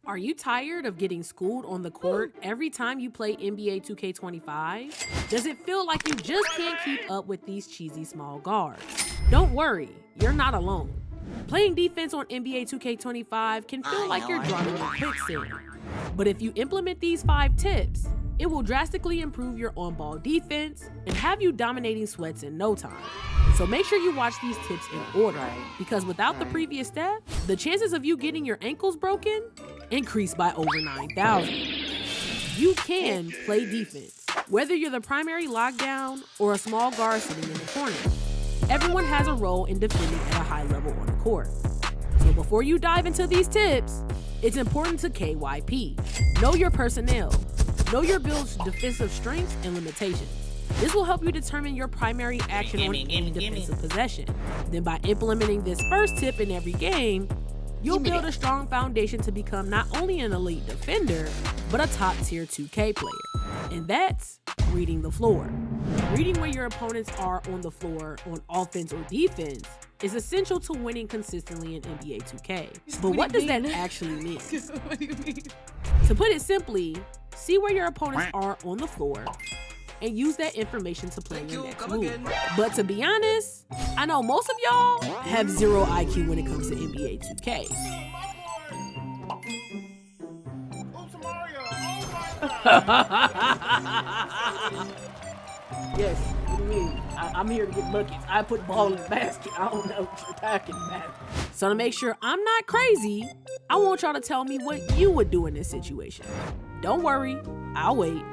Are you tired of getting schooled on the court every time you play NBA 2K25? Does it feel like you just can't keep up with these cheesy small guards? Don't worry, you're not alone. Playing defense on NBA 2K25 can feel like you're drowning in quicksand. But if you implement these 5 tips, it will drastically improve your on-ball defense and have you dominating sweats in no time. So make sure you watch these tips in order, because without the previous step, the chances of you getting your ankles broken increase by over 9,000. You can play defense, whether you're the primary lockdown or a small guard sitting in the corner. Everyone has a role in defending at a high level on the court. So before you dive into these tips, it's important to KYP. Know your personnel. Know your build's defensive strengths and limitations. This will help you determine your primary action on any defensive possession. Then by implementing this first tip in every game, you'll build a strong foundation to become not only an elite defender, but a top tier 2K player. And that's reading the floor. Reading where your opponents are on the floor on offense or defense is essential to winning consistently in NBA 2K. But what does that actually mean? What do you mean? To put it simply, see where your opponents are on the floor and use that information to plan your next move. But to be honest, I know most of y'all have zero IQ when it comes to NBA 2K. Yes, what do you mean? I'm here to get buckets. I put ball in the basket. I don't know what you're talking about. So to make sure I'm not crazy, I want y'all to tell me what you would do in this situation. Don't worry, I'll wait.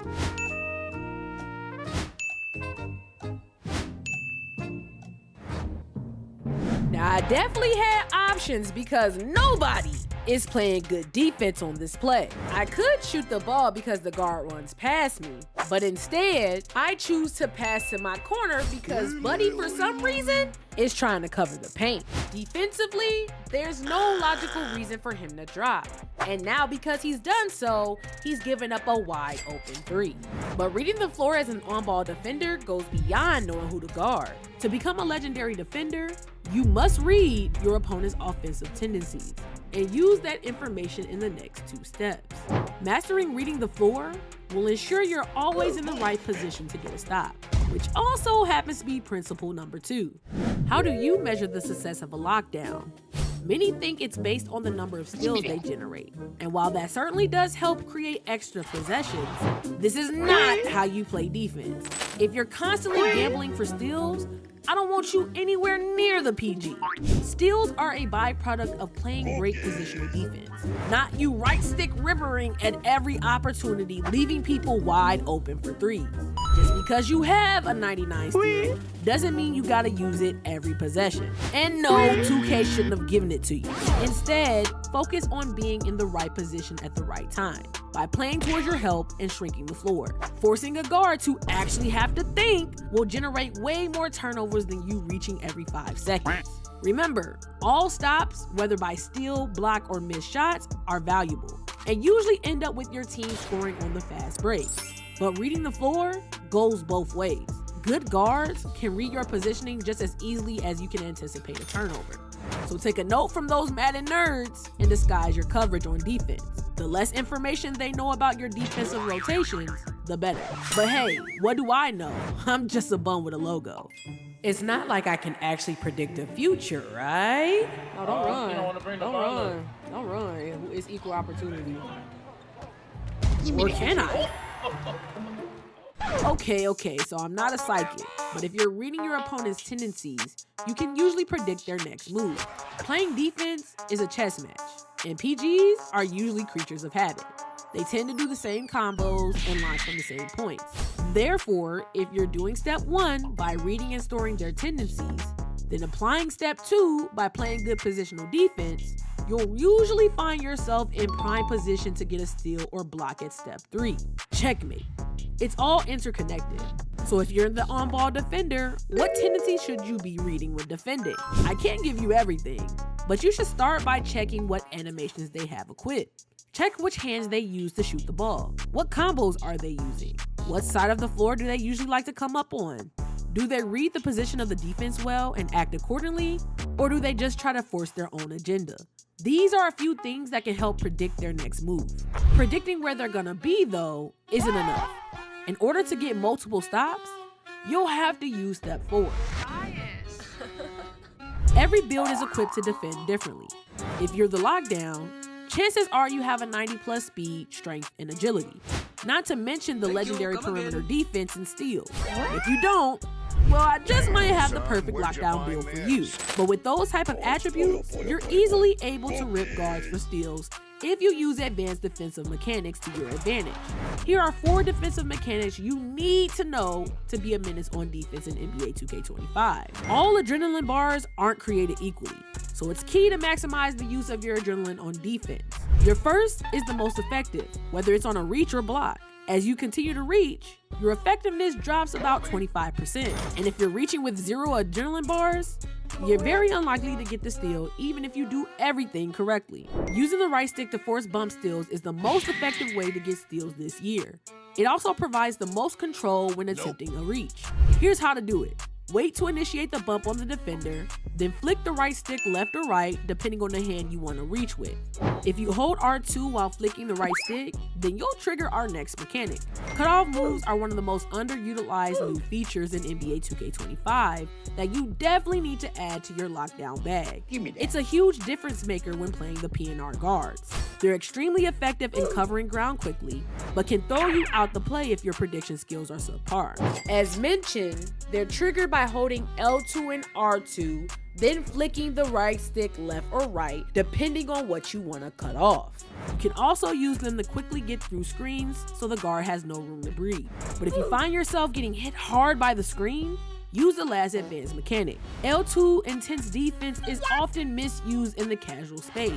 Now, I definitely had options because nobody is playing good defense on this play. I could shoot the ball because the guard runs past me, but instead, I choose to pass to my corner because Buddy, for some reason, is trying to cover the paint. Defensively, there's no logical reason for him to drop. And now because he's done so, he's given up a wide open 3. But reading the floor as an on-ball defender goes beyond knowing who to guard. To become a legendary defender, you must read your opponent's offensive tendencies and use that information in the next 2 steps. Mastering reading the floor will ensure you're always in the right position to get a stop, which also happens to be principle number 2. How do you measure the success of a lockdown? Many think it's based on the number of steals they generate. And while that certainly does help create extra possessions, this is not how you play defense. If you're constantly gambling for steals, I don't want you anywhere near the PG. Steals are a byproduct of playing great positional defense, not you right stick rippering at every opportunity, leaving people wide open for 3s. Just because you have a 99 steal doesn't mean you gotta use it every possession. And no, 2K shouldn't have given it to you. Instead, focus on being in the right position at the right time by playing towards your help and shrinking the floor. Forcing a guard to actually have to think will generate way more turnovers than you reaching every 5 seconds. Remember, all stops, whether by steal, block, or missed shots, are valuable and usually end up with your team scoring on the fast break. But reading the floor goes both ways. Good guards can read your positioning just as easily as you can anticipate a turnover. So take a note from those Madden nerds and disguise your coverage on defense. The less information they know about your defensive rotations, the better. But hey, what do I know? I'm just a bum with a logo. It's not like I can actually predict the future, right? No, don't run. Don't run. It's equal opportunity. Or can I? Okay, so I'm not a psychic, but if you're reading your opponent's tendencies, you can usually predict their next move. Playing defense is a chess match, and PGs are usually creatures of habit. They tend to do the same combos and launch from the same points. Therefore, if you're doing step 1 by reading and storing their tendencies, then applying step 2 by playing good positional defense, you'll usually find yourself in prime position to get a steal or block at step 3. Checkmate. It's all interconnected. So if you're the on-ball defender, what tendencies should you be reading when defending? I can't give you everything, but you should start by checking what animations they have equipped. Check which hands they use to shoot the ball. What combos are they using? What side of the floor do they usually like to come up on? Do they read the position of the defense well and act accordingly? Or do they just try to force their own agenda? These are a few things that can help predict their next move. Predicting where they're gonna be, though, isn't enough. In order to get multiple stops, you'll have to use step 4. Every build is equipped to defend differently. If you're the lockdown, chances are you have a 90+ speed, strength, and agility. Not to mention the legendary perimeter defense and steals. If you don't, well, I just might have the perfect lockdown build for you. But with those type of attributes, you're easily able to rip guards for steals if you use advanced defensive mechanics to your advantage. Here are 4 defensive mechanics you need to know to be a menace on defense in NBA 2K25. All adrenaline bars aren't created equally, so it's key to maximize the use of your adrenaline on defense. Your first is the most effective, whether it's on a reach or block. As you continue to reach, your effectiveness drops about 25%. And if you're reaching with 0 adrenaline bars, you're very unlikely to get the steal even if you do everything correctly. Using the right stick to force bump steals is the most effective way to get steals this year. It also provides the most control when attempting a reach. Here's how to do it. Wait to initiate the bump on the defender, then flick the right stick left or right depending on the hand you want to reach with. If you hold R2 while flicking the right stick, then you'll trigger our next mechanic. Cutoff moves are one of the most underutilized new features in NBA 2K25 that you definitely need to add to your lockdown bag. It's a huge difference maker when playing the PNR guards. They're extremely effective in covering ground quickly, but can throw you out the play if your prediction skills are subpar. As mentioned, they're triggered by holding L2 and R2, then flicking the right stick left or right, depending on what you want to cut off. You can also use them to quickly get through screens so the guard has no room to breathe. But if you find yourself getting hit hard by the screen, use the last advanced mechanic. L2 intense defense is often misused in the casual space.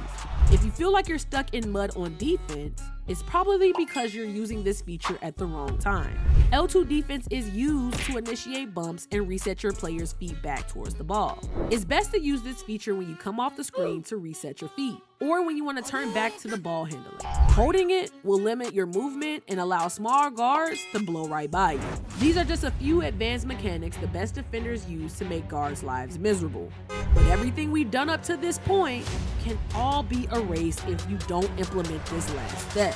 If you feel like you're stuck in mud on defense, it's probably because you're using this feature at the wrong time. L2 defense is used to initiate bumps and reset your player's feet back towards the ball. It's best to use this feature when you come off the screen to reset your feet, or when you want to turn back to the ball handler. Holding it will limit your movement and allow small guards to blow right by you. These are just a few advanced mechanics the best defenders use to make guards' lives miserable. But everything we've done up to this point can all be erased if you don't implement this last step.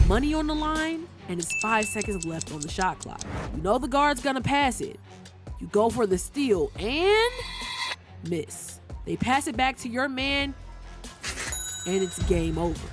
Money on the line, and it's 5 seconds left on the shot clock. You know the guard's gonna pass it. You go for the steal and miss. They pass it back to your man, and it's game over.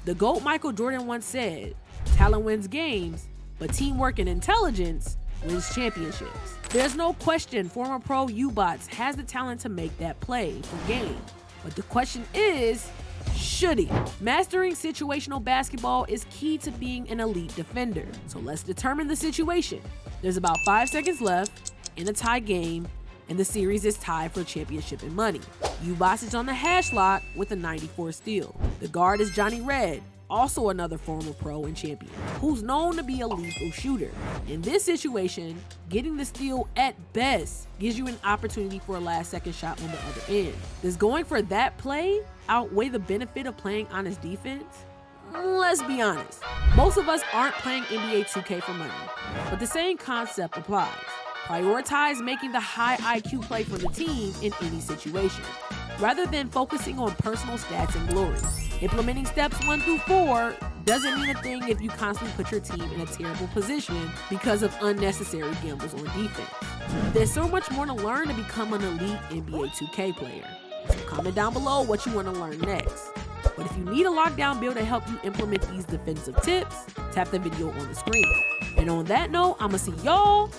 The GOAT Michael Jordan once said, "Talent wins games, but teamwork and intelligence wins championships." There's no question former pro U-Bots has the talent to make that play for game. But the question is, should he? Mastering situational basketball is key to being an elite defender. So let's determine the situation. There's about 5 seconds left in a tie game, and the series is tied for championship and money. U-Bots is on the hash lock with a 94 steal. The guard is Johnny Red, also another former pro and champion, who's known to be a lethal shooter. In this situation, getting the steal at best gives you an opportunity for a last second shot on the other end. Does going for that play outweigh the benefit of playing honest defense? Let's be honest, most of us aren't playing NBA 2K for money, but the same concept applies. Prioritize making the high IQ play for the team in any situation, rather than focusing on personal stats and glory. Implementing steps 1 through 4 doesn't mean a thing if you constantly put your team in a terrible position because of unnecessary gambles on defense. There's so much more to learn to become an elite NBA 2K player. So comment down below what you want to learn next. But if you need a lockdown build to help you implement these defensive tips, tap the video on the screen. And on that note, I'ma see y'all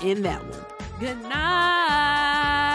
in that one. Good night.